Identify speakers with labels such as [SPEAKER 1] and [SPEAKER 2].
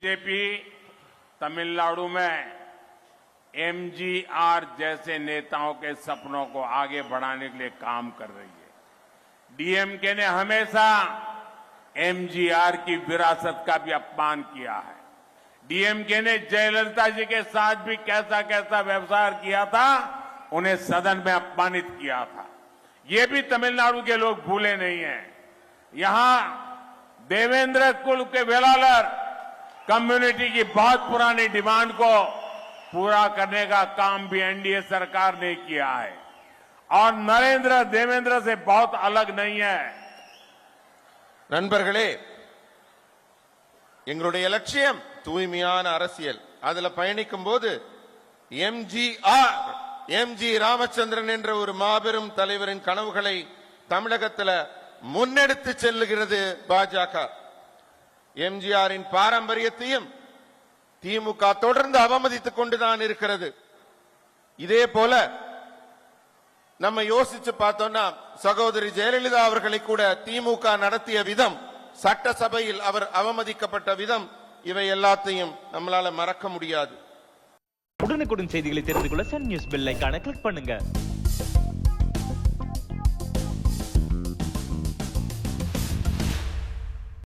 [SPEAKER 1] BJP Tamil Nadu में MGR जैसे नेताओं के सपनों को आगे बढ़ाने के लिए काम कर रही है। डीएमके ने हमेशा एमजीआर की विरासत का भी अपमान किया है। डीएमके ने जयललिता जी के साथ भी कैसा कैसा व्यवहार किया था, उन्हें सदन में अपमानित किया था। ये भी तमिलनाडु के लोग भूले नहीं हैं। यहां देवेंद्र कुल के वेलालर कम्युनिटी की बहुत पुरानी डिमांड को पूरा करने का काम भी एनडीए सरकार ने किया है और नरेंद्र देवेंद्र से बहुत अलग नहीं है।
[SPEAKER 2] நண்பர்களே, எங்களுடைய லட்சியம் தூய்மையான அரசியல். அதுல பயணிக்கும் போது எம்ஜி ராமச்சந்திரன் என்ற ஒரு மாபெரும் தலைவரின் கனவுகளை தமிழகத்தில் முன்னெடுத்து செல்லுகிறது பாஜக. எம்ஜிஆரின் பாரம்பரியத்தையும் திமுக தொடர்ந்து அவமதித்துக் கொண்டுதான் இருக்கிறது. இதே போல நம்ம யோசிச்சு பார்த்தோம்னா சகோதரி ஜெயலலிதா அவர்களை கூட திமுக நடத்திய விதம், சட்டசபையில் அவர் அவமதிக்கப்பட்ட விதம், இவை எல்லாத்தையும் நம்மளால மறக்க முடியாது.
[SPEAKER 3] உடனுக்குடன் செய்திகளை தெரிந்து கொள்ள சன் நியூஸ் பெல் ஐகானை கிளிக் பண்ணுங்க.